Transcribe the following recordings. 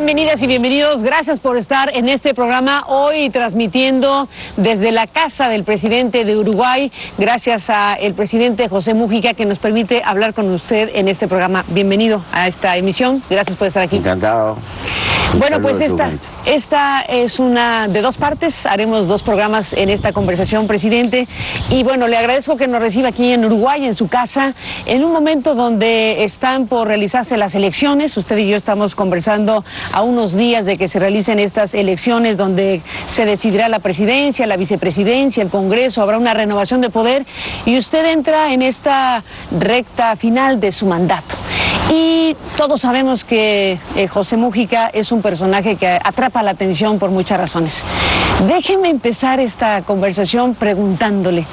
Bienvenidas y bienvenidos, gracias por estar en este programa hoy transmitiendo desde la casa del presidente de Uruguay, gracias al presidente José Mújica que nos permite hablar con usted en este programa. Bienvenido a esta emisión, gracias por estar aquí. Encantado. Bueno, pues esta es una de dos partes, haremos dos programas en esta conversación, presidente, y bueno, le agradezco que nos reciba aquí en Uruguay, en su casa, en un momento donde están por realizarse las elecciones. Usted y yo estamos conversando a unos días de que se realicen estas elecciones donde se decidirá la presidencia, la vicepresidencia, el Congreso, habrá una renovación de poder y usted entra en esta recta final de su mandato. Y todos sabemos que José Mújica es un personaje que atrapa la atención por muchas razones. Déjeme empezar esta conversación preguntándole,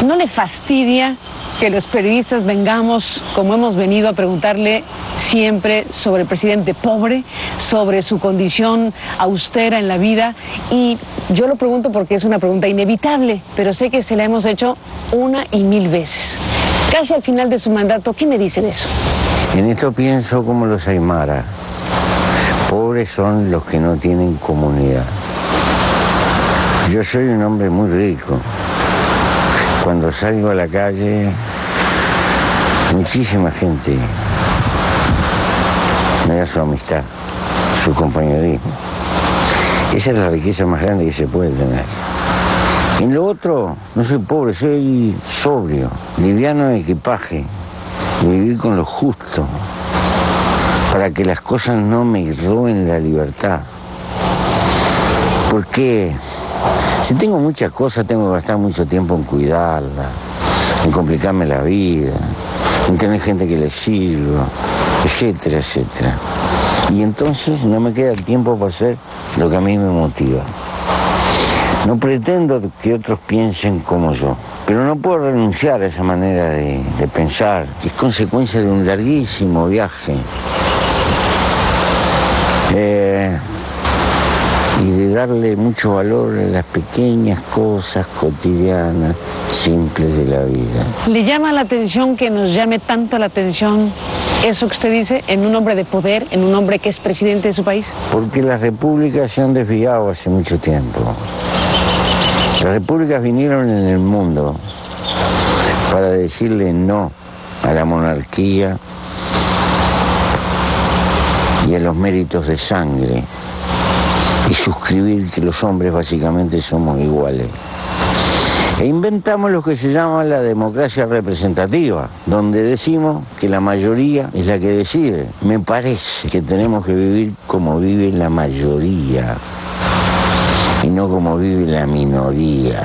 ¿no le fastidia que los periodistas vengamos, como hemos venido, a preguntarle siempre sobre el presidente pobre, sobre su condición austera en la vida? Y yo lo pregunto porque es una pregunta inevitable, pero sé que se la hemos hecho una y mil veces. Casi al final de su mandato, ¿qué me dice de eso? En esto pienso como los aymara. Pobres son los que no tienen comunidad. Yo soy un hombre muy rico. Cuando salgo a la calle, muchísima gente me da su amistad, su compañerismo. Esa es la riqueza más grande que se puede tener. En lo otro, no soy pobre, soy sobrio, liviano de equipaje, vivir con lo justo, para que las cosas no me roben la libertad. Porque si tengo muchas cosas, tengo que gastar mucho tiempo en cuidarlas, en complicarme la vida, en tener gente que le sirva, etcétera, etcétera. Y entonces no me queda el tiempo para hacer lo que a mí me motiva. No pretendo que otros piensen como yo, pero no puedo renunciar a esa manera de pensar, que es consecuencia de un larguísimo viaje. Y de darle mucho valor a las pequeñas cosas cotidianas, simples de la vida. ¿Le llama la atención que nos llame tanto la atención eso que usted dice en un hombre de poder, en un hombre que es presidente de su país? Porque las repúblicas se han desviado hace mucho tiempo. Las repúblicas vinieron en el mundo para decirle no a la monarquía y a los méritos de sangre y suscribir que los hombres básicamente somos iguales. E inventamos lo que se llama la democracia representativa, donde decimos que la mayoría es la que decide. Me parece que tenemos que vivir como vive la mayoría y no como vive la minoría.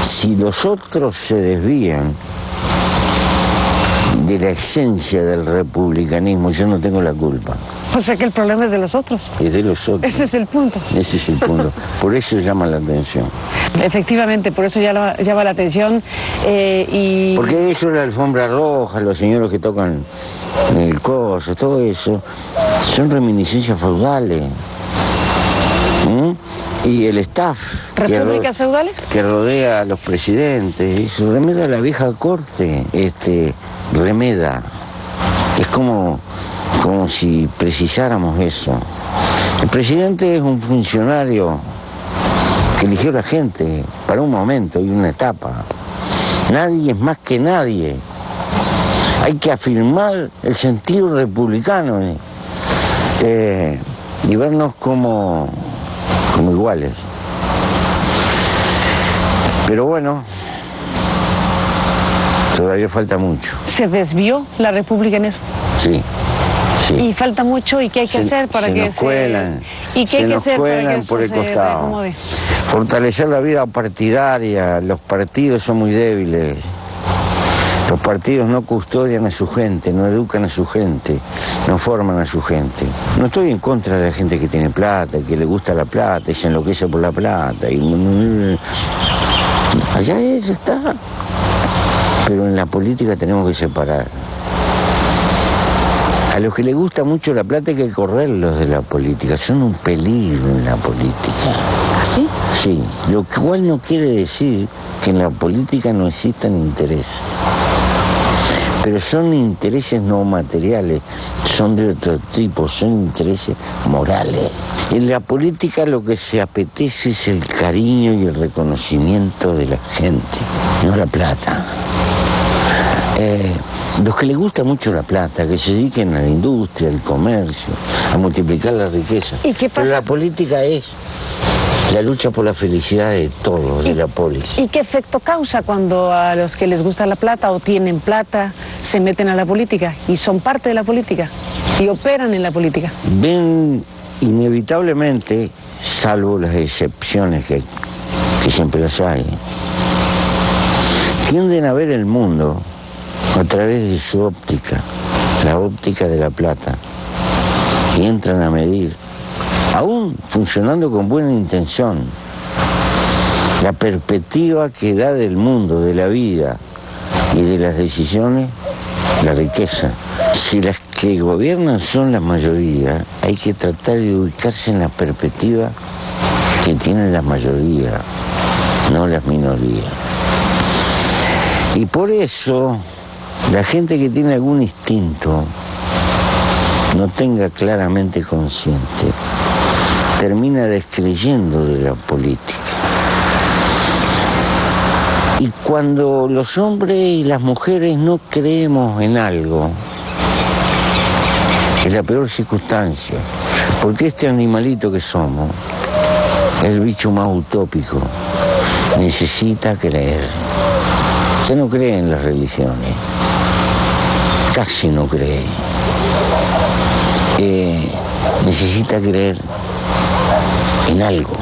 Si los otros se desvían de la esencia del republicanismo, yo no tengo la culpa. O sea que el problema es de los otros. Es de los otros. Ese es el punto. Ese es el punto. Por eso llama la atención. Efectivamente, por eso llama la atención. Porque eso es la alfombra roja, los señores que tocan el coso, todo eso, son reminiscencias feudales. Y el staff ¿Repúblicas feudales? Que rodea a los presidentes, eso remeda a la vieja corte, remeda. Es como si precisáramos eso. El presidente es un funcionario que eligió la gente para un momento y una etapa. Nadie es más que nadie. Hay que afirmar el sentido republicano y vernos como iguales. Pero bueno, todavía falta mucho. ¿Se desvió la República en eso? Sí. Sí. Y falta mucho, ¿y qué hay que hacer para que se cuelan, ¿Y qué hay que hacer para que eso por el costado? Reacomode? Fortalecer la vida partidaria. Los partidos son muy débiles. Los partidos no custodian a su gente, no educan a su gente, no forman a su gente. No estoy en contra de la gente que tiene plata, que le gusta la plata y se enloquece por la plata. Allá eso está. Pero en la política tenemos que separar. A los que les gusta mucho la plata hay que correrlos de la política. Son un peligro en la política. ¿Así? Sí, lo cual no quiere decir que en la política no existan intereses. pero son intereses no materiales, son de otro tipo, son intereses morales. En la política lo que se apetece es el cariño y el reconocimiento de la gente, no la plata. Los que les gusta mucho la plata, que se dediquen a la industria, al comercio, a multiplicar la riqueza. ¿Y qué pasa? Pero la política es la lucha por la felicidad de todos, de la polis. ¿Y qué efecto causa cuando a los que les gusta la plata o tienen plata se meten a la política y son parte de la política y operan en la política? Ven inevitablemente, salvo las excepciones que siempre las hay, tienden a ver el mundo a través de su óptica, la óptica de la plata, y entran a medir, aún funcionando con buena intención, la perspectiva que da del mundo, de la vida y de las decisiones, la riqueza. Si las que gobiernan son la mayoría, hay que tratar de ubicarse en la perspectiva que tienen la mayoría, no las minorías. Y por eso, la gente que tiene algún instinto, no tenga claramente consciente, termina descreyendo de la política. Y cuando los hombres y las mujeres no creemos en algo, es la peor circunstancia, porque este animalito que somos, el bicho más utópico, necesita creer. Ya no cree en las religiones, casi no cree. Necesita creer en algo.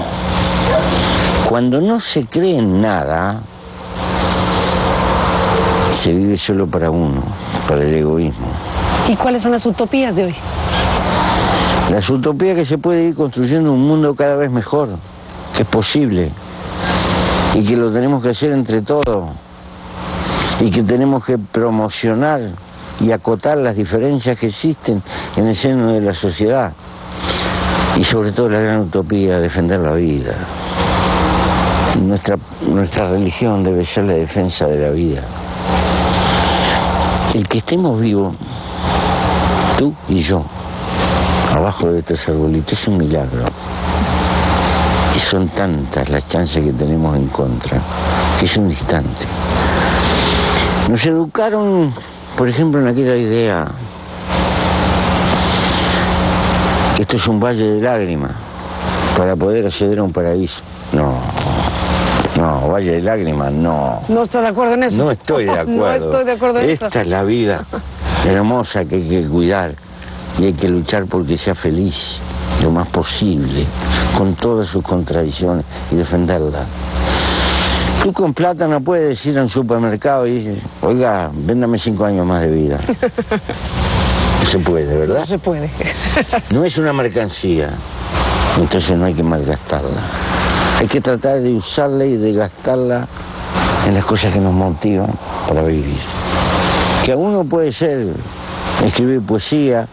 Cuando no se cree en nada, se vive solo para uno, para el egoísmo. ¿Y cuáles son las utopías de hoy? Las utopías que se puede ir construyendo un mundo cada vez mejor, que es posible, y que lo tenemos que hacer entre todos, y que tenemos que promocionar y acotar las diferencias que existen en el seno de la sociedad. Y sobre todo la gran utopía, defender la vida. Nuestra religión debe ser la defensa de la vida. El que estemos vivos, tú y yo, abajo de estos arbolitos, es un milagro. Y son tantas las chances que tenemos en contra, que es un instante. Nos educaron, por ejemplo, en aquella idea, que esto es un valle de lágrimas para poder acceder a un paraíso. No, valle de lágrimas, no. ¿No estás de acuerdo en eso? No estoy de acuerdo. No estoy de acuerdo en eso. Esta es la vida hermosa que hay que cuidar y hay que luchar porque sea feliz lo más posible, con todas sus contradicciones, y defenderla. Tú con plata no puedes ir a un supermercado y dices, oiga, véndame 5 años más de vida. No se puede, ¿verdad? No se puede. No es una mercancía, entonces no hay que malgastarla. Hay que tratar de usarla y de gastarla en las cosas que nos motivan para vivir. Que a uno puede ser escribir poesía,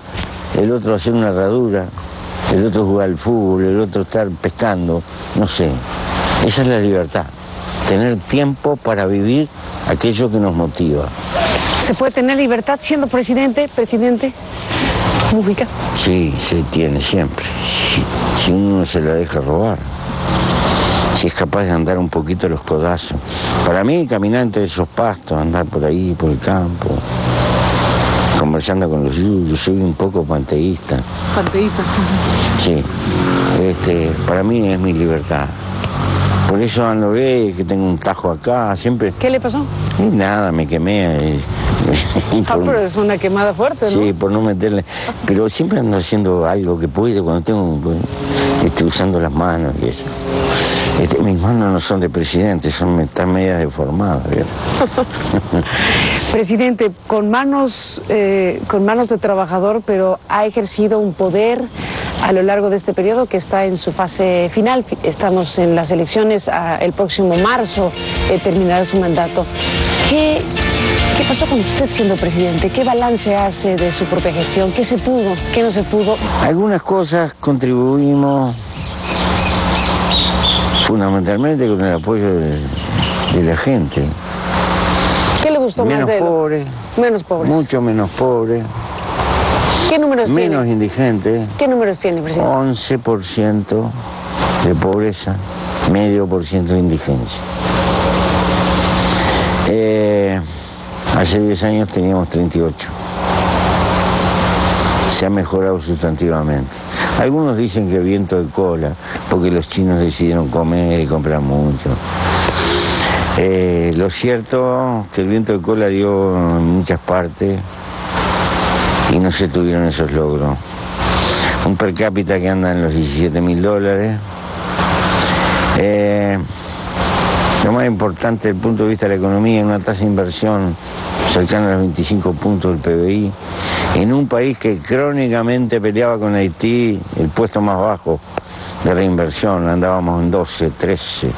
el otro hacer una herradura, el otro jugar al fútbol, el otro estar pescando, no sé. Esa es la libertad, tener tiempo para vivir aquello que nos motiva. ¿Se puede tener libertad siendo presidente, Mujica? Sí, se tiene siempre, si uno no se la deja robar. Si es capaz de andar un poquito los codazos. Para mí, caminar entre esos pastos, andar por ahí, por el campo, conversando con los yuyos, soy un poco panteísta. ¿Panteísta? Sí, para mí es mi libertad. Por eso ando ve que tengo un tajo acá, siempre... ¿Qué le pasó? Nada, me quemé. Pero es una quemada fuerte, ¿no? Sí, por no meterle... Pero siempre ando haciendo algo que puedo cuando tengo... usando las manos y eso. Mis manos no son de presidente, están medias deformadas. Presidente, con manos de trabajador, pero ha ejercido un poder a lo largo de este periodo que está en su fase final. Estamos en las elecciones el próximo marzo, terminará su mandato. ¿Qué pasó con usted siendo presidente? ¿Qué balance hace de su propia gestión? ¿Qué se pudo? ¿Qué no se pudo? Algunas cosas contribuimos fundamentalmente con el apoyo de la gente. ¿Qué le gustó más de pobres, menos pobres? Mucho menos pobres. ¿Qué números tiene? Menos indigentes. ¿Qué números tiene, presidente? 11% de pobreza, medio por ciento de indigencia. Hace 10 años teníamos 38. Se ha mejorado sustantivamente. Algunos dicen que viento de cola, porque los chinos decidieron comer y comprar mucho. Lo cierto es que el viento de cola dio en muchas partes y no se tuvieron esos logros. Un per cápita que anda en los $17.000. Lo más importante desde el punto de vista de la economía, una tasa de inversión cercana a los 25 puntos del PBI, en un país que crónicamente peleaba con Haití, el puesto más bajo de la inversión, andábamos en 12, 13,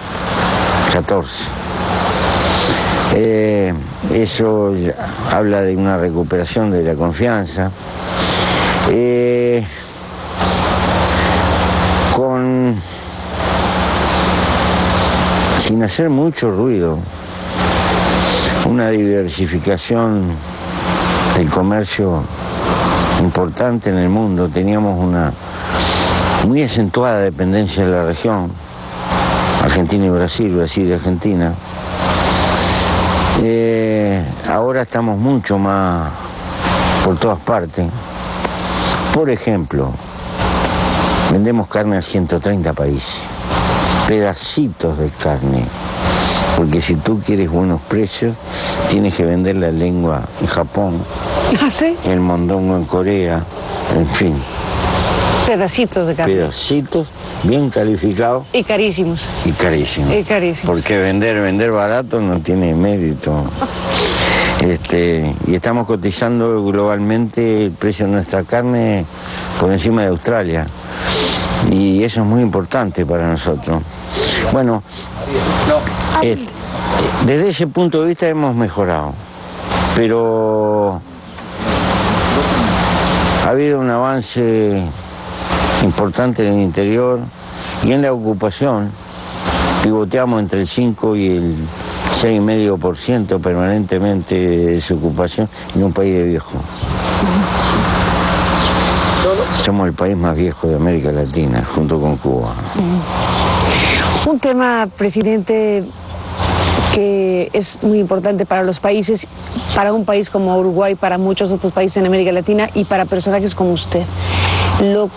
14. Eso habla de una recuperación de la confianza. Sin hacer mucho ruido, una diversificación del comercio importante en el mundo. Teníamos una muy acentuada dependencia de la región, Argentina y Brasil, Brasil y Argentina. Ahora estamos mucho más por todas partes. Por ejemplo, vendemos carne a 130 países, pedacitos de carne, porque si tú quieres buenos precios, tienes que vender la lengua en Japón, ¿Ah, sí? el mondongo en Corea, en fin. Pedacitos de carne. Pedacitos bien calificados. Y carísimos. Y carísimos. Y carísimos. Porque vender barato no tiene mérito. Y estamos cotizando globalmente el precio de nuestra carne por encima de Australia. Y eso es muy importante para nosotros. Bueno, desde ese punto de vista hemos mejorado. Pero ha habido un avance importante en el interior y en la ocupación. Pivoteamos entre el 5 y el 6,5% permanentemente de desocupación en un país de viejos. Somos el país más viejo de América Latina, junto con Cuba. Un tema, presidente, que es muy importante para los países, para un país como Uruguay, para muchos otros países en América Latina y para personajes como usted. Lo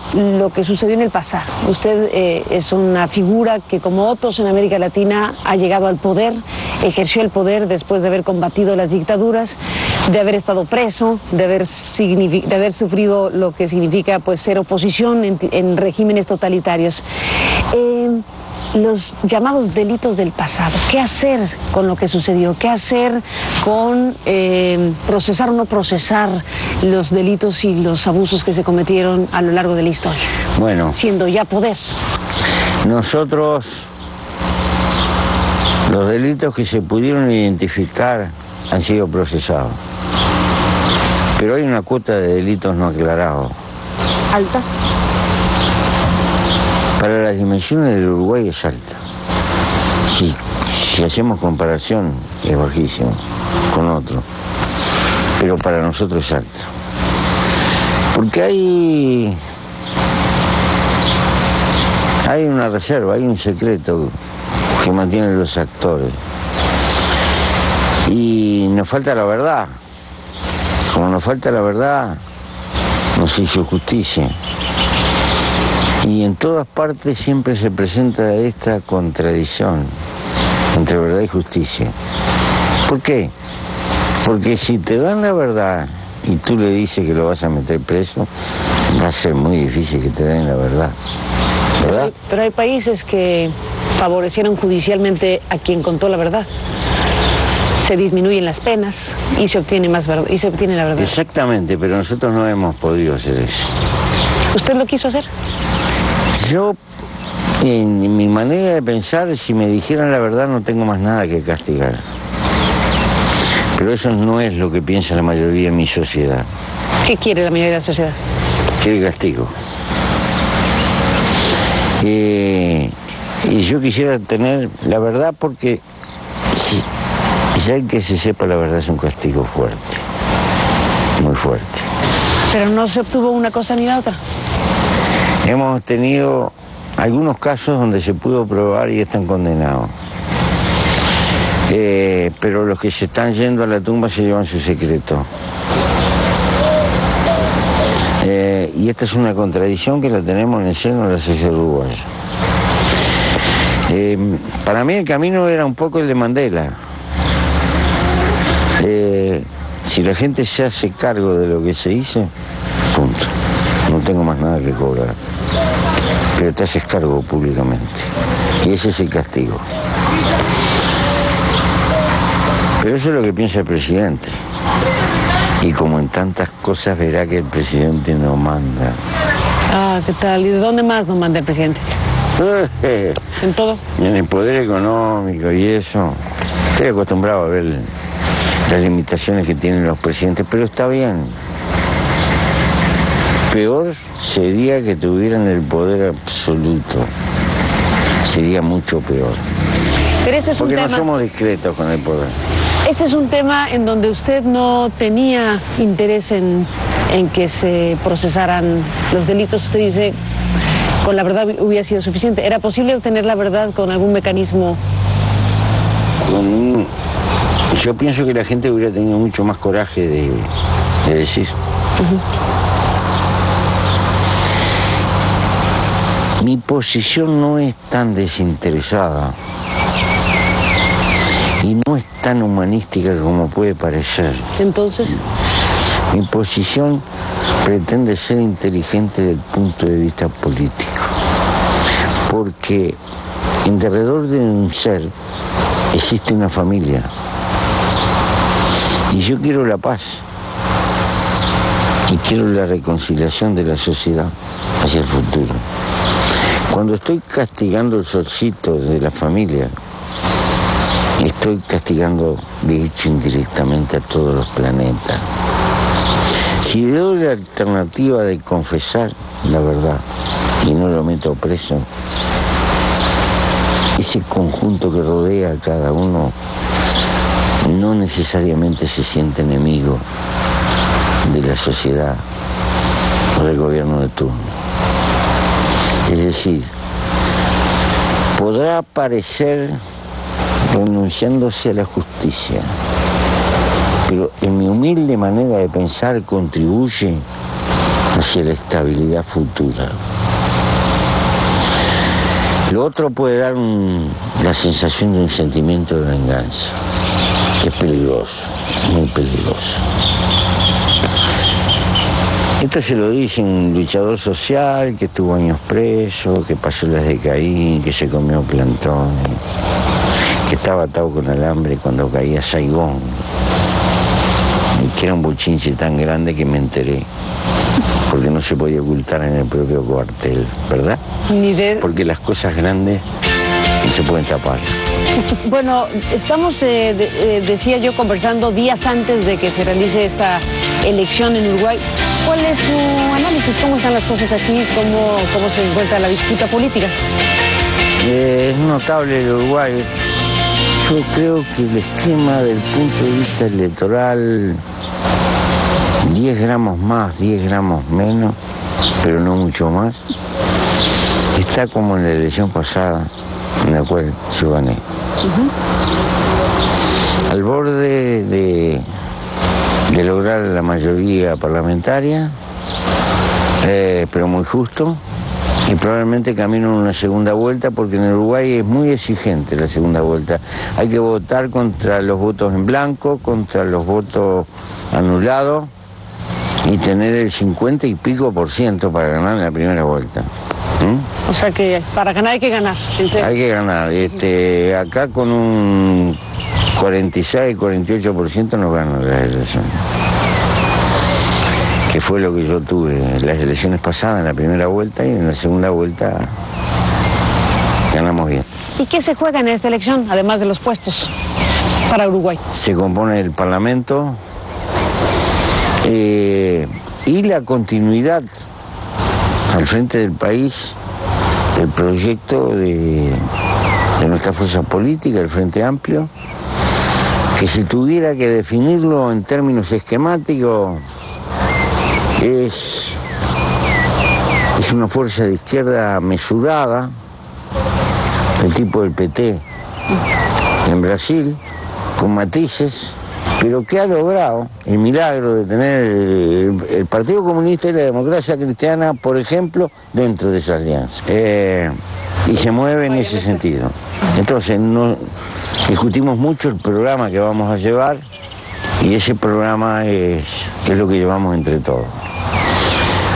que sucedió en el pasado. Usted es una figura que, como otros en América Latina, ha llegado al poder, ejerció el poder después de haber combatido las dictaduras, de haber estado preso, de haber sufrido lo que significa pues ser oposición en regímenes totalitarios. Los llamados delitos del pasado, ¿qué hacer con lo que sucedió? ¿Qué hacer con procesar o no procesar los delitos y los abusos que se cometieron a lo largo de la historia? Bueno, siendo ya poder. Nosotros, los delitos que se pudieron identificar han sido procesados. Pero hay una cuota de delitos no aclarados. ¿Alta? Para las dimensiones del Uruguay es alta. Si hacemos comparación, es bajísimo con otro. Pero para nosotros es alta. Porque hay una reserva, hay un secreto que mantienen los actores. Y nos falta la verdad. Como nos falta la verdad, no se hizo justicia. Y en todas partes siempre se presenta esta contradicción entre verdad y justicia. ¿Por qué? Porque si te dan la verdad y tú le dices que lo vas a meter preso, va a ser muy difícil que te den la verdad. ¿Verdad? Pero hay países que favorecieron judicialmente a quien contó la verdad. Se disminuyen las penas y se obtiene más verdad, y se obtiene la verdad. Exactamente, pero nosotros no hemos podido hacer eso. ¿Usted lo quiso hacer? Yo, en mi manera de pensar, si me dijeran la verdad no tengo más nada que castigar. Pero eso no es lo que piensa la mayoría de mi sociedad. ¿Qué quiere la mayoría de la sociedad? Quiere castigo. Y yo quisiera tener la verdad porque Ya el que se sepa la verdad es un castigo fuerte, muy fuerte. Pero no se obtuvo una cosa ni la otra. Hemos tenido algunos casos donde se pudo probar y están condenados. Pero los que se están yendo a la tumba se llevan su secreto. Y esta es una contradicción que la tenemos en el seno de la sociedad uruguaya. Para mí el camino era un poco el de Mandela. Si la gente se hace cargo de lo que se hizo, punto. No tengo más nada que cobrar. Pero te haces cargo públicamente. Y ese es el castigo. Pero eso es lo que piensa el presidente. Y como en tantas cosas verá que el presidente no manda. Ah, ¿qué tal? ¿Y de dónde más no manda el presidente? ¿En todo? En el poder económico y eso. Estoy acostumbrado a ver las limitaciones que tienen los presidentes, pero está bien. Peor sería que tuvieran el poder absoluto. Sería mucho peor. Pero este es porque un no tema... somos discretos con el poder. Este es un tema en donde usted no tenía interés en que se procesaran los delitos. Usted dice, con la verdad hubiera sido suficiente. ¿Era posible obtener la verdad con algún mecanismo? Yo pienso que la gente hubiera tenido mucho más coraje de decir. Mi posición no es tan desinteresada y no es tan humanística como puede parecer. Entonces, mi posición pretende ser inteligente desde el punto de vista político, porque en derredor de un ser existe una familia y yo quiero la paz y quiero la reconciliación de la sociedad hacia el futuro. Cuando estoy castigando el solcito de la familia, estoy castigando de hecho indirectamente a todos los planetas. Si le doy la alternativa de confesar la verdad y no lo meto preso, ese conjunto que rodea a cada uno no necesariamente se siente enemigo de la sociedad o del gobierno de turno. Es decir, podrá parecer renunciándose a la justicia, pero en mi humilde manera de pensar contribuye hacia la estabilidad futura. Lo otro puede dar la sensación de un sentimiento de venganza, que es peligroso, muy peligroso. Esto se lo dice un luchador social que estuvo años preso, que pasó las de Caín, que se comió plantón, que estaba atado con alambre cuando caía Saigón, y que era un bochinche tan grande que me enteré, porque no se podía ocultar en el propio cuartel, ¿verdad? Porque las cosas grandes no se pueden tapar. Bueno, estamos, decía yo, conversando días antes de que se realice esta elección en Uruguay. ¿Cuál es su análisis? ¿Cómo están las cosas aquí? ¿Cómo se encuentra la disputa política? Es notable el Uruguay. Yo creo que el esquema del punto de vista electoral, 10 gramos más, 10 gramos menos, pero no mucho más, está como en la elección pasada, en la cual yo gané. Al borde de lograr la mayoría parlamentaria, pero muy justo, y probablemente camino en una segunda vuelta, porque en Uruguay es muy exigente la segunda vuelta. Hay que votar contra los votos en blanco, contra los votos anulados, y tener el 50 y pico % para ganar en la primera vuelta. O sea que para ganar hay que ganar. Hay que ganar. Acá con un 46, 48% no ganan las elecciones. Que fue lo que yo tuve en las elecciones pasadas, en la primera vuelta, y en la segunda vuelta ganamos bien. ¿Y qué se juega en esta elección, además de los puestos para Uruguay? Se compone el Parlamento y la continuidad al frente del país, el proyecto de nuestra fuerza política, el Frente Amplio, que si tuviera que definirlo en términos esquemáticos, es una fuerza de izquierda mesurada, el tipo del PT en Brasil, con matices, pero que ha logrado el milagro de tener el Partido Comunista y la Democracia Cristiana, por ejemplo, dentro de esa alianza. Y se mueve en ese sentido. Entonces, discutimos mucho el programa que vamos a llevar, y ese programa es lo que llevamos entre todos.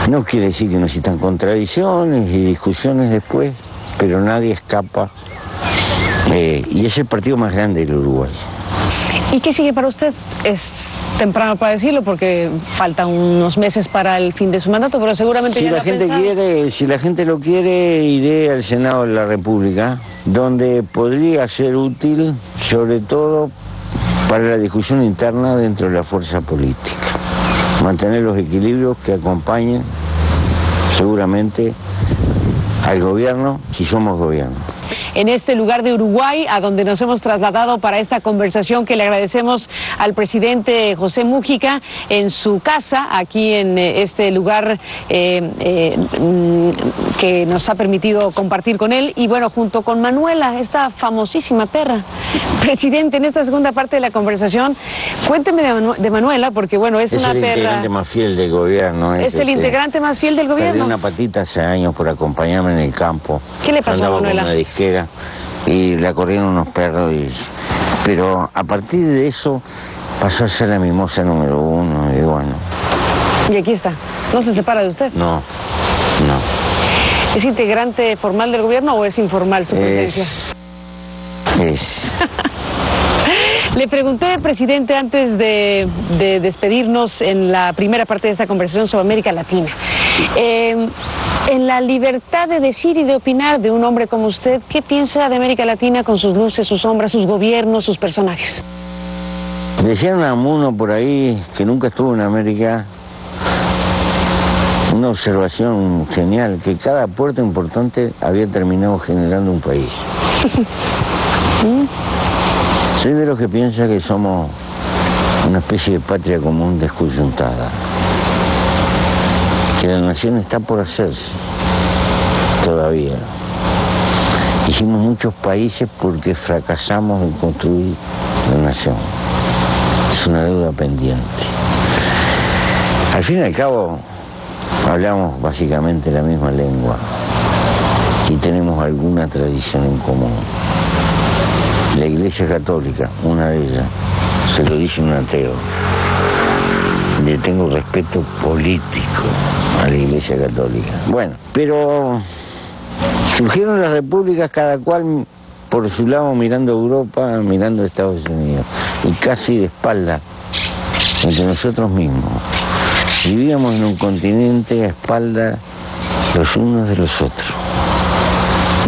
No quiere decir que no existan contradicciones y discusiones después, pero nadie escapa. Y es el partido más grande del Uruguay. ¿Y qué sigue para usted? Es temprano para decirlo porque faltan unos meses para el fin de su mandato, pero seguramente si la gente lo quiere, iré al Senado de la República, donde podría ser útil, sobre todo para la discusión interna dentro de la fuerza política. Mantener los equilibrios que acompañen seguramente al gobierno, si somos gobierno. En este lugar de Uruguay, a donde nos hemos trasladado para esta conversación, que le agradecemos al presidente José Mújica en su casa, aquí en este lugar que nos ha permitido compartir con él, y bueno, junto con Manuela, esta famosísima perra. Presidente, en esta segunda parte de la conversación, cuénteme de Manuela, porque bueno, es una perra... Es el integrante más fiel del gobierno. Es el integrante más fiel del gobierno. Perdí una patita hace años por acompañarme en el campo. ¿Qué le pasó a Manuela? Con una disquera y la corrieron unos perros, pero a partir de eso pasó a ser la mimosa número 1, y bueno. Y aquí está. ¿No se separa de usted? No. ¿Es integrante formal del gobierno o es informal su presencia? Es. Le pregunté, presidente, antes de despedirnos en la primera parte de esta conversación sobre América Latina, en la libertad de decir y de opinar de un hombre como usted, ¿qué piensa de América Latina con sus luces, sus sombras, sus gobiernos, sus personajes? Decía un amuno por ahí que nunca estuvo en América, una observación genial, que cada puerto importante había terminado generando un país. Soy de los que piensa que somos una especie de patria común descoyuntada, que la nación está por hacerse todavía. Hicimos muchos países porque fracasamos en construir la nación. Es una deuda pendiente. Al fin y al cabo, hablamos básicamente la misma lengua y tenemos alguna tradición en común. La Iglesia Católica, una de ellas, se lo dice un ateo. Le tengo respeto político a la Iglesia Católica. Bueno, pero surgieron las repúblicas, cada cual por su lado mirando a Europa, mirando a Estados Unidos, y casi de espalda entre nosotros mismos. Vivíamos en un continente a espalda los unos de los otros.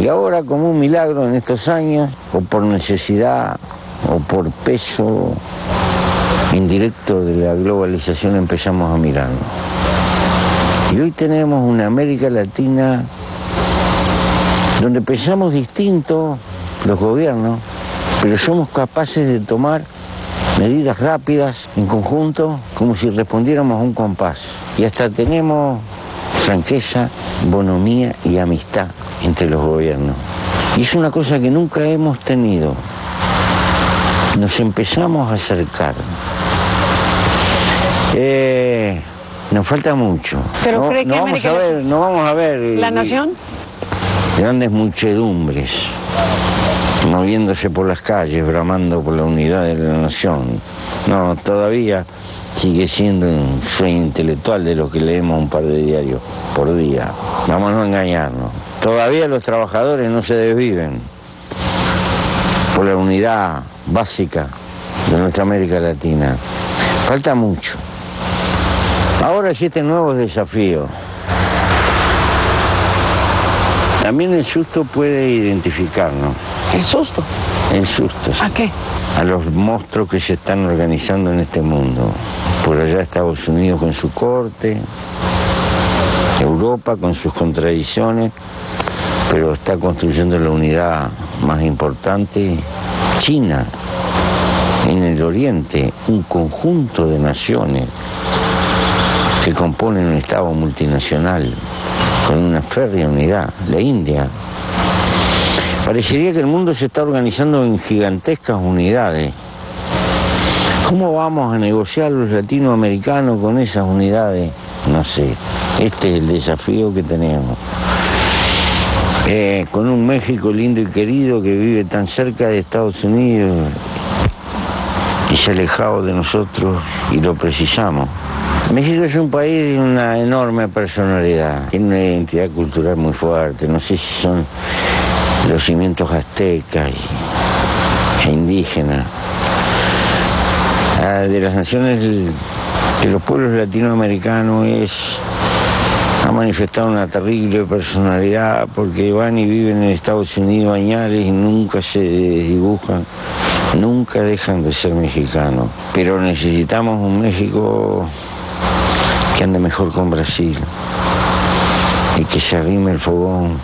Y ahora, como un milagro en estos años, o por necesidad, o por peso indirecto de la globalización, empezamos a mirarnos. Y hoy tenemos una América Latina donde pensamos distinto los gobiernos, pero somos capaces de tomar medidas rápidas en conjunto, como si respondiéramos a un compás. Y hasta tenemos franqueza, bonomía y amistad entre los gobiernos. Y es una cosa que nunca hemos tenido. Nos empezamos a acercar. Nos falta mucho. ¿Pero cree que no vamos a ver la nación? Grandes muchedumbres moviéndose por las calles, bramando por la unidad de la nación. No, todavía sigue siendo un sueño intelectual de lo que leemos un par de diarios por día. Vamos a no engañarnos. Todavía los trabajadores no se desviven por la unidad básica de nuestra América Latina. Falta mucho. Ahora existen nuevos desafíos. También el susto puede identificarnos. ¿El susto? El susto, sí. ¿A qué? A los monstruos que se están organizando en este mundo. Por allá Estados Unidos con su corte, Europa con sus contradicciones, pero está construyendo la unidad más importante, China, en el Oriente un conjunto de naciones que componen un Estado multinacional con una férrea unidad, la India. Parecería que el mundo se está organizando en gigantescas unidades. ¿Cómo vamos a negociar los latinoamericanos con esas unidades? No sé, este es el desafío que tenemos. Con un México lindo y querido que vive tan cerca de Estados Unidos y se ha alejado de nosotros y lo precisamos. México es un país de una enorme personalidad, tiene una identidad cultural muy fuerte, no sé si son los cimientos aztecas e indígenas. De las naciones de los pueblos latinoamericanos ha manifestado una terrible personalidad porque van y viven en Estados Unidos añales y nunca se desdibujan, nunca dejan de ser mexicanos. Pero necesitamos un México que ande mejor con Brasil y que se arrime el fogón.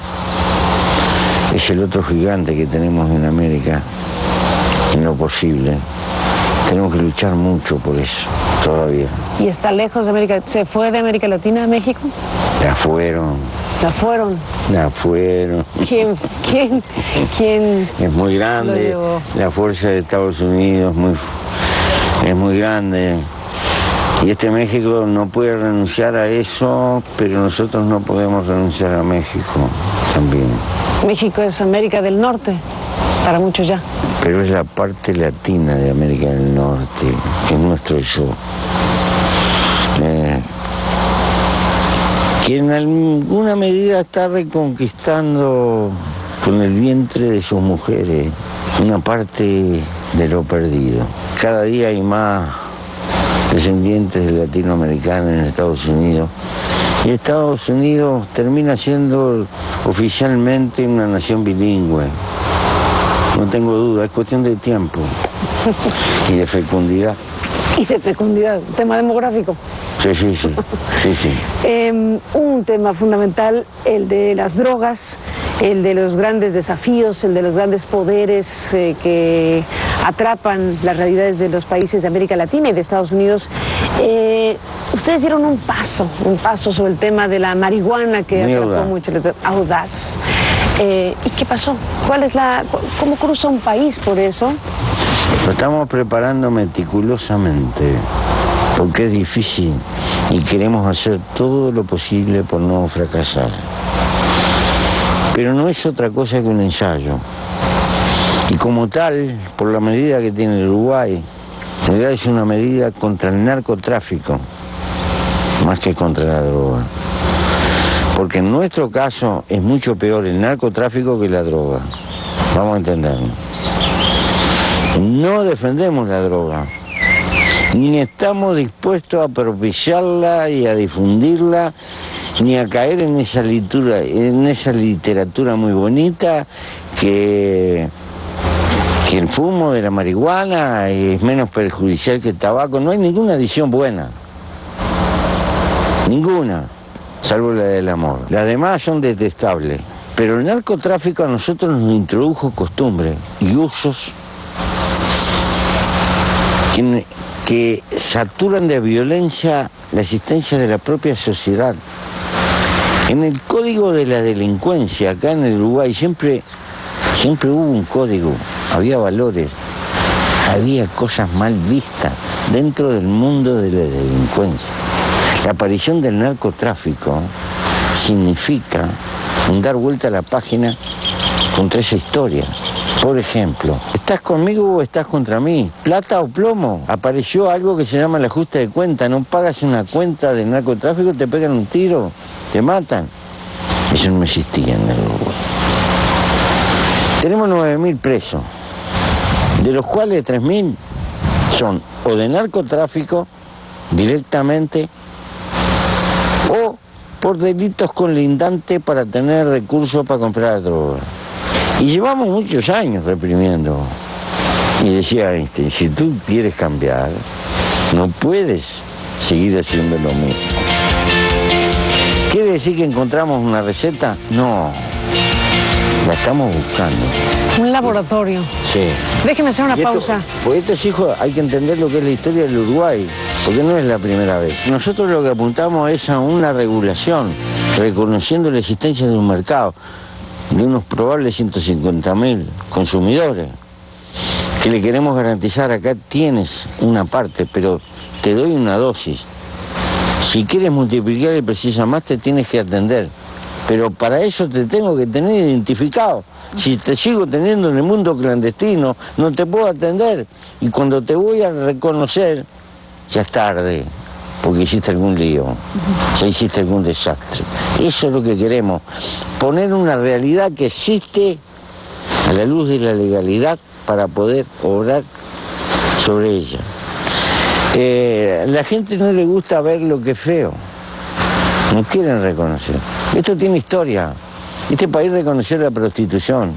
Es el otro gigante que tenemos en América, en lo posible. Tenemos que luchar mucho por eso, todavía. ¿Y está lejos de América? ¿Se fue de América Latina a México? La fueron. ¿La fueron? La fueron. ¿Quién? Es muy grande. La fuerza de Estados Unidos es muy grande. Y este México no puede renunciar a eso, pero nosotros no podemos renunciar a México también. México es América del Norte, para muchos ya. Pero es la parte latina de América del Norte, es nuestro yo. Que en alguna medida está reconquistando con el vientre de sus mujeres una parte de lo perdido. Cada día hay más descendientes de latinoamericanos en Estados Unidos. Y Estados Unidos termina siendo oficialmente una nación bilingüe. No tengo duda, es cuestión de tiempo y de fecundidad. Y de fecundidad, tema demográfico. Sí. Un tema fundamental, el de las drogas, el de los grandes desafíos, el de los grandes poderes que atrapan las realidades de los países de América Latina y de Estados Unidos. Ustedes dieron un paso sobre el tema de la marihuana que atrapó mucho, audaz. ¿Y qué pasó? ¿Cómo cruza un país por eso? Lo estamos preparando meticulosamente, porque es difícil y queremos hacer todo lo posible por no fracasar. Pero no es otra cosa que un ensayo. Y como tal, por la medida que tiene el Uruguay, en realidad es una medida contra el narcotráfico, más que contra la droga. Porque en nuestro caso es mucho peor el narcotráfico que la droga. Vamos a entendernos. No defendemos la droga, ni estamos dispuestos a propiciarla y a difundirla, ni a caer en esa literatura muy bonita que el fumo de la marihuana es menos perjudicial que el tabaco. No hay ninguna adición buena, ninguna, salvo la del amor. Las demás son detestables, pero el narcotráfico a nosotros nos introdujo costumbres y usos que saturan de violencia la existencia de la propia sociedad. En el código de la delincuencia, acá en el Uruguay, siempre hubo un código, había valores, había cosas mal vistas dentro del mundo de la delincuencia. La aparición del narcotráfico significa dar vuelta a la página contra esa historia. Por ejemplo, ¿estás conmigo o estás contra mí? ¿Plata o plomo? Apareció algo que se llama el ajuste de cuenta. No pagas una cuenta de narcotráfico, te pegan un tiro, te matan. Eso no existía en el Uruguay. Tenemos 9.000 presos, de los cuales 3.000 son o de narcotráfico directamente o por delitos colindantes para tener recursos para comprar droga. Y llevamos muchos años reprimiendo. Y decía Einstein, si tú quieres cambiar, no puedes seguir haciendo lo mismo. ¿Quiere decir que encontramos una receta? No. La estamos buscando. Un laboratorio. Sí. Déjeme hacer una pausa. Pues estos hijos hay que entender lo que es la historia del Uruguay, porque no es la primera vez. Nosotros lo que apuntamos es a una regulación, reconociendo la existencia de un mercado de unos probables 150.000 consumidores, que le queremos garantizar. Acá tienes una parte, pero te doy una dosis. Si quieres multiplicar y precisas más, te tienes que atender. Pero para eso te tengo que tener identificado. Si te sigo teniendo en el mundo clandestino, no te puedo atender. Y cuando te voy a reconocer, ya es tarde, porque hiciste algún lío, ya hiciste algún desastre. Eso es lo que queremos, poner una realidad que existe a la luz de la legalidad para poder obrar sobre ella. La gente no le gusta ver lo que es feo, no quieren reconocer. Esto tiene historia. Este país reconoció la prostitución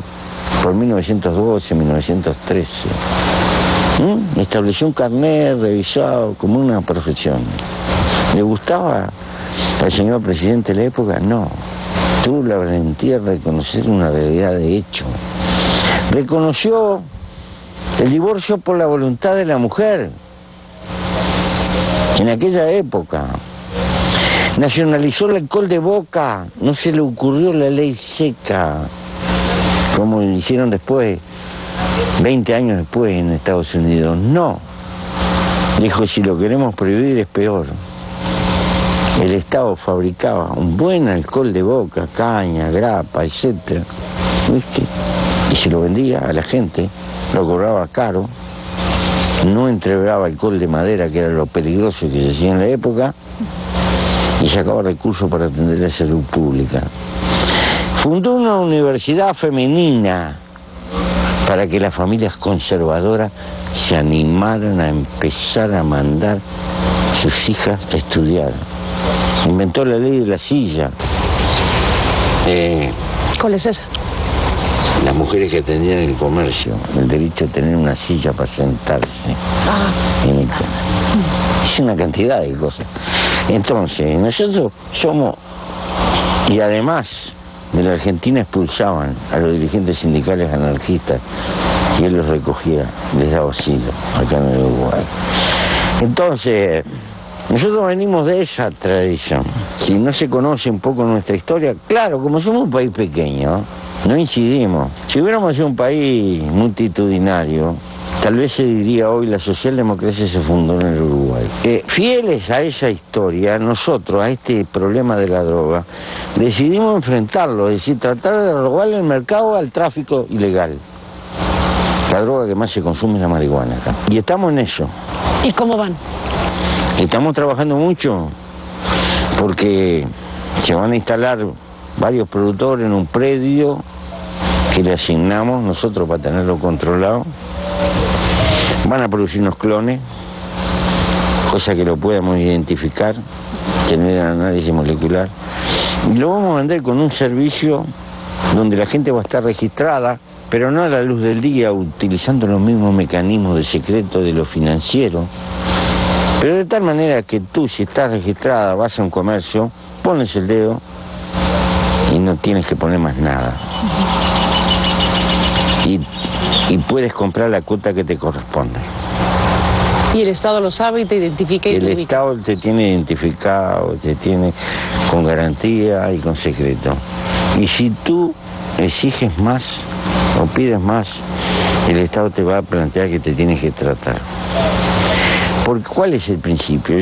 por 1912, 1913. Estableció un carnet revisado como una profesión. ¿Le gustaba al señor presidente de la época? No. Tuvo la valentía de reconocer una realidad de hecho. Reconoció el divorcio por la voluntad de la mujer en aquella época. Nacionalizó el alcohol de boca, no se le ocurrió la ley seca, como hicieron después, 20 años después en Estados Unidos. No, dijo, si lo queremos prohibir es peor. El Estado fabricaba un buen alcohol de boca, caña, grapa, etc. ¿Viste? Y se lo vendía a la gente, lo cobraba caro, no entregaba alcohol de madera, que era lo peligroso que se hacía en la época, y sacaba recursos para atender la salud pública. Fundó una universidad femenina para que las familias conservadoras se animaran a empezar a mandar a sus hijas a estudiar. Inventó la ley de la silla. ¿Cuál es esa? Las mujeres que atendían el comercio, el derecho a tener una silla para sentarse. Es una cantidad de cosas. Entonces, nosotros somos, y además de la Argentina expulsaban a los dirigentes sindicales anarquistas y él los recogía, les daba asilo acá en el Uruguay. Entonces, nosotros venimos de esa tradición. Si no se conoce un poco nuestra historia, claro, como somos un país pequeño, no incidimos. Si hubiéramos sido un país multitudinario, tal vez se diría hoy la socialdemocracia se fundó en el Uruguay. Fieles a esa historia, nosotros, a este problema de la droga, decidimos enfrentarlo, es decir, tratar de robarle el mercado al tráfico ilegal. La droga que más se consume es la marihuana acá. Y estamos en eso. ¿Y cómo van? Estamos trabajando mucho porque se van a instalar varios productores en un predio que le asignamos nosotros para tenerlo controlado. Van a producir unos clones, cosa que lo podamos identificar, tener análisis molecular. Y lo vamos a vender con un servicio donde la gente va a estar registrada, pero no a la luz del día, utilizando los mismos mecanismos de secreto de lo financiero. Pero de tal manera que tú, si estás registrada, vas a un comercio, pones el dedo y no tienes que poner más nada. Y puedes comprar la cuota que te corresponde. ¿Y el Estado lo sabe y te identifica y te ubica? El Estado te tiene identificado, te tiene con garantía y con secreto. Y si tú exiges más o pides más, el Estado te va a plantear que te tienes que tratar. Porque ¿cuál es el principio?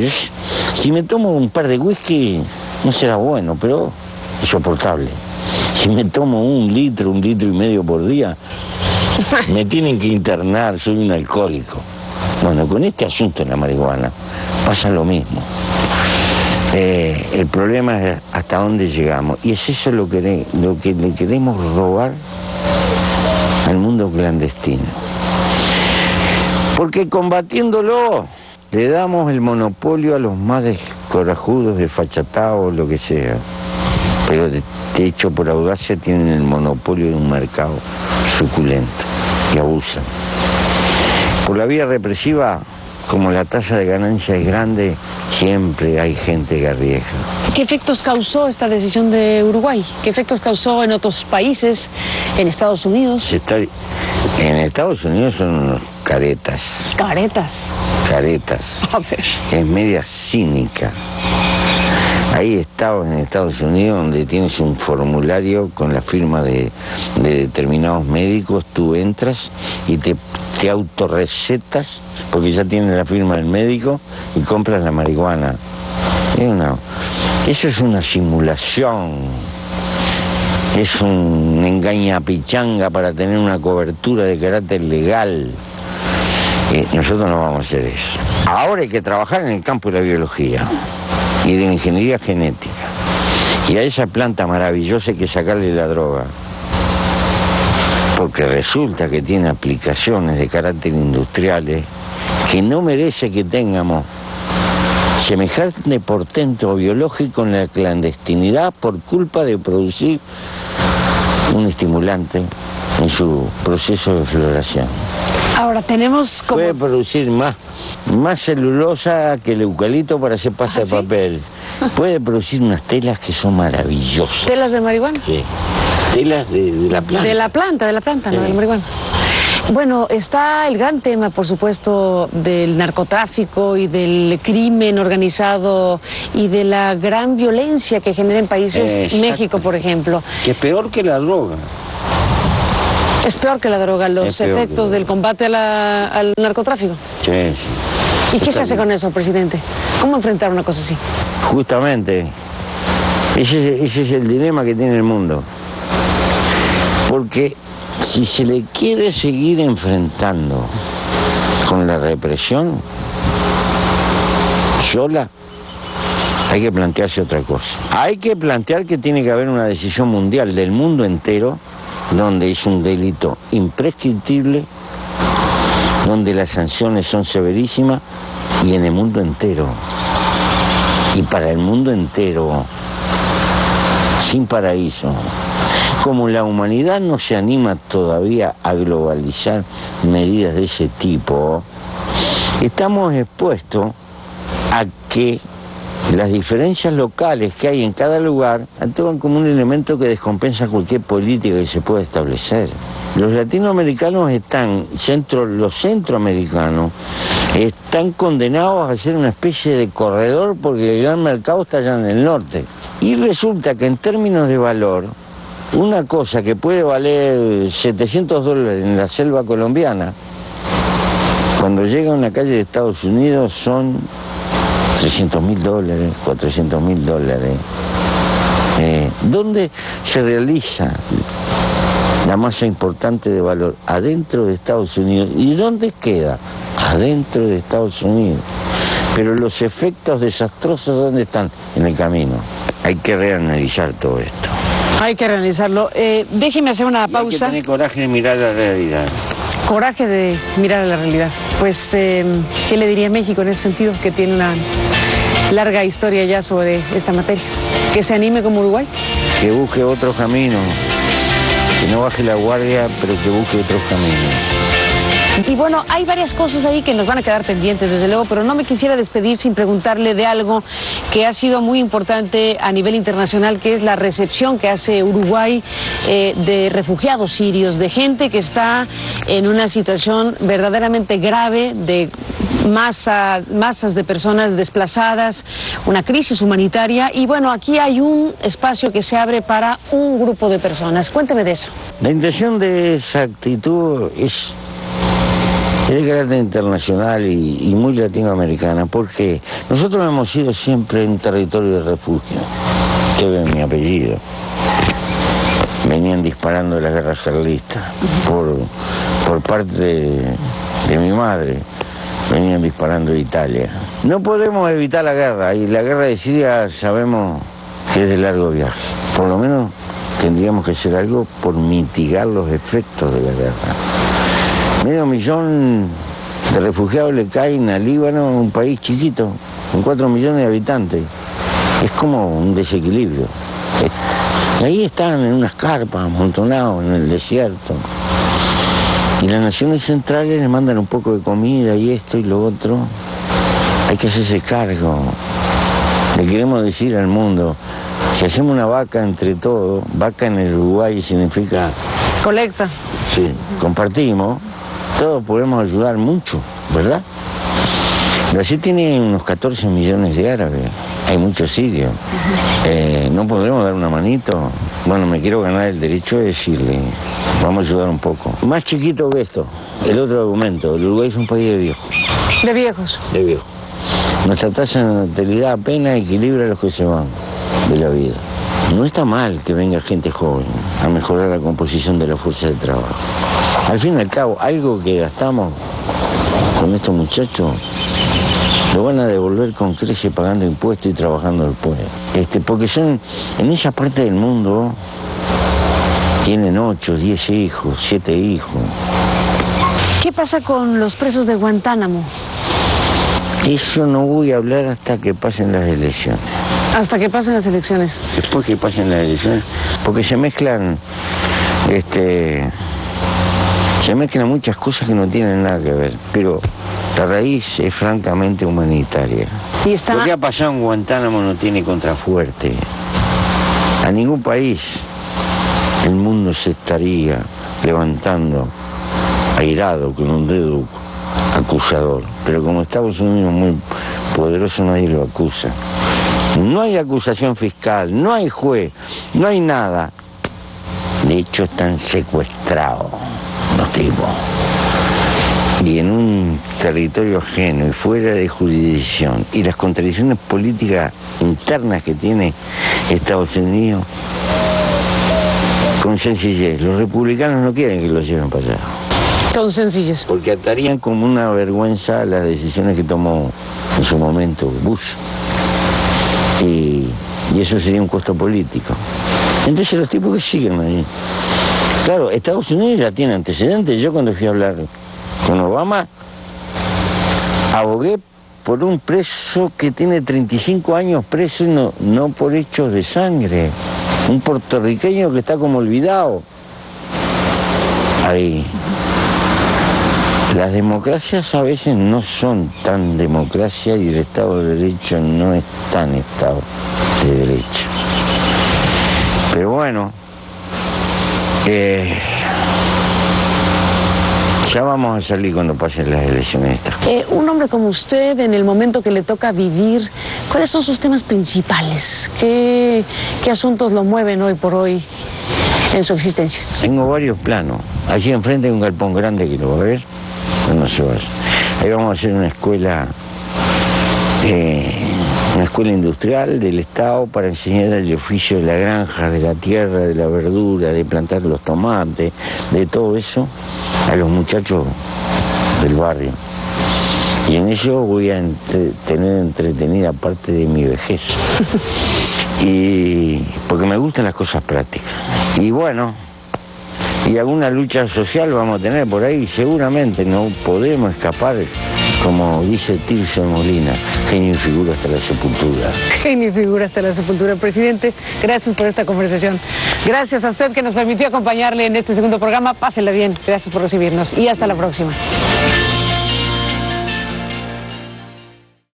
Si me tomo un par de whisky, no será bueno, pero es soportable. Si me tomo un litro y medio por día, me tienen que internar, soy un alcohólico. Bueno, con este asunto de la marihuana pasa lo mismo. El problema es hasta dónde llegamos. Y es eso lo que le queremos robar al mundo clandestino. Porque combatiéndolo, le damos el monopolio a los más descorajudos, desfachatados, lo que sea. Pero de hecho, por audacia, tienen el monopolio de un mercado suculento y abusan. Por la vía represiva como la tasa de ganancia es grande, siempre hay gente que arriesga. ¿Qué efectos causó esta decisión de Uruguay? ¿Qué efectos causó en otros países, en Estados Unidos? En Estados Unidos son unos caretas. ¿Caretas? Caretas. A ver. Es media cínica. Hay estados en Estados Unidos donde tienes un formulario con la firma de determinados médicos, tú entras y te autorrecetas, porque ya tienes la firma del médico, y compras la marihuana. Eso es una simulación, es un engañapichanga para tener una cobertura de carácter legal. Nosotros no vamos a hacer eso. Ahora hay que trabajar en el campo de la biología y de la ingeniería genética. Y a esa planta maravillosa hay que sacarle la droga, porque resulta que tiene aplicaciones de carácter industriales que no merece que tengamos semejante portento biológico en la clandestinidad por culpa de producir un estimulante en su proceso de floración. Ahora tenemos como... Puede producir más celulosa que el eucalipto para hacer pasta de papel. Puede producir unas telas que son maravillosas. ¿Telas de marihuana? Sí. Telas de la planta. De la planta, sí. No de la marihuana. Bueno, está el gran tema, por supuesto, del narcotráfico y del crimen organizado y de la gran violencia que genera en países, México, por ejemplo. Que es peor que la droga. Es peor que la droga, los efectos del combate al narcotráfico. Sí, sí. ¿Y qué se hace con eso, presidente? ¿Cómo enfrentar una cosa así? Justamente, ese es el dilema que tiene el mundo. Porque si se le quiere seguir enfrentando con la represión sola, hay que plantearse otra cosa. Hay que plantear que tiene que haber una decisión mundial del mundo entero, donde es un delito imprescriptible, donde las sanciones son severísimas, y en el mundo entero. Y para el mundo entero, sin paraíso. Como la humanidad no se anima todavía a globalizar medidas de ese tipo, estamos expuestos a que las diferencias locales que hay en cada lugar actúan como un elemento que descompensa cualquier política que se pueda establecer. Los latinoamericanos los centroamericanos están condenados a ser una especie de corredor porque el gran mercado está allá en el norte. Y resulta que en términos de valor, una cosa que puede valer $700 en la selva colombiana, cuando llega a una calle de Estados Unidos son $300.000, $400.000. ¿Dónde se realiza la masa importante de valor? Adentro de Estados Unidos. ¿Y dónde queda? Adentro de Estados Unidos. Pero los efectos desastrosos, ¿dónde están? En el camino. Hay que reanalizar todo esto. Hay que reanalizarlo. Déjeme hacer una pausa. Hay que tener coraje de mirar la realidad. Coraje de mirar a la realidad. Pues, ¿qué le diría México en ese sentido? Que tiene una larga historia ya sobre esta materia. Que se anime como Uruguay. Que busque otro camino. Que no baje la guardia, pero que busque otros caminos. Y bueno, hay varias cosas ahí que nos van a quedar pendientes, desde luego, pero no me quisiera despedir sin preguntarle de algo que ha sido muy importante a nivel internacional, que es la recepción que hace Uruguay de refugiados sirios, de gente que está en una situación verdaderamente grave, de masas de personas desplazadas, una crisis humanitaria. Y bueno, aquí hay un espacio que se abre para un grupo de personas. Cuénteme de eso. La intención de esa actitud es de carácter internacional y muy latinoamericana, porque nosotros hemos sido siempre un territorio de refugio. Usted ve mi apellido. Venían disparando de las guerras carlistas por parte de mi madre. Venían disparando de Italia. No podemos evitar la guerra, y la guerra de Siria sabemos que es de largo viaje. Por lo menos tendríamos que hacer algo por mitigar los efectos de la guerra. 500.000 de refugiados le caen a Líbano, un país chiquito, con 4 millones de habitantes. Es como un desequilibrio. Y ahí están en unas carpas, amontonados en el desierto. Y las naciones centrales les mandan un poco de comida y esto y lo otro. Hay que hacerse cargo. Le queremos decir al mundo, si hacemos una vaca entre todos, vaca en el Uruguay significa... Colecta. Sí, compartimos, todos podemos ayudar mucho, ¿verdad? Brasil tiene unos 14 millones de árabes, hay muchos sirios. ¿No podremos dar una manito? Bueno, me quiero ganar el derecho de decirle, vamos a ayudar un poco. Más chiquito que esto, el otro argumento, el Uruguay es un país de viejos. ¿De viejos? De viejos. Nuestra tasa de natalidad apenas equilibra a los que se van de la vida. No está mal que venga gente joven a mejorar la composición de la fuerza de trabajo. Al fin y al cabo, algo que gastamos con estos muchachos lo van a devolver con creces pagando impuestos y trabajando después. Porque son, en esa parte del mundo, tienen 8, 10 hijos, 7 hijos. ¿Qué pasa con los presos de Guantánamo? Eso no voy a hablar hasta que pasen las elecciones. ¿Hasta que pasen las elecciones? Después que pasen las elecciones, porque se mezclan, se mezclan muchas cosas que no tienen nada que ver, pero la raíz es francamente humanitaria. ¿Y está... Lo que ha pasado en Guantánamo no tiene contrafuerte. A ningún país el mundo se estaría levantando airado con un dedo acusador, pero como Estados Unidos es muy poderoso, nadie lo acusa. No hay acusación fiscal, no hay juez, no hay nada. De hecho, están secuestrados los tipos. Y en un territorio ajeno y fuera de jurisdicción, y las contradicciones políticas internas que tiene Estados Unidos, con sencillez, los republicanos no quieren que los lleven para allá. Con sencillez. Porque atarían como una vergüenza las decisiones que tomó en su momento Bush. Y eso sería un costo político. Entonces los tipos que siguen ahí. Claro, Estados Unidos ya tiene antecedentes. Yo cuando fui a hablar con Obama, abogué por un preso que tiene 35 años preso y no por hechos de sangre. Un puertorriqueño que está como olvidado. Ahí. Las democracias a veces no son tan democracia y el Estado de Derecho no es tan Estado de Derecho. Pero bueno, ya vamos a salir cuando pasen las elecciones estas. Un hombre como usted, en el momento que le toca vivir, ¿cuáles son sus temas principales? ¿Qué asuntos lo mueven hoy por hoy en su existencia? Tengo varios planos. Allí enfrente hay un galpón grande que lo va a ver. No se vaya. Ahí vamos a hacer una escuela industrial del Estado para enseñar el oficio de la granja, de la tierra, de la verdura, de plantar los tomates, de todo eso a los muchachos del barrio. Y en eso voy a tener entretenida parte de mi vejez. Y porque me gustan las cosas prácticas. Y bueno, y alguna lucha social vamos a tener por ahí, seguramente no podemos escapar, como dice Tirso Molina, genio y figura hasta la sepultura. Genio y figura hasta la sepultura. Presidente, gracias por esta conversación. Gracias a usted que nos permitió acompañarle en este segundo programa. Pásela bien, gracias por recibirnos y hasta la próxima.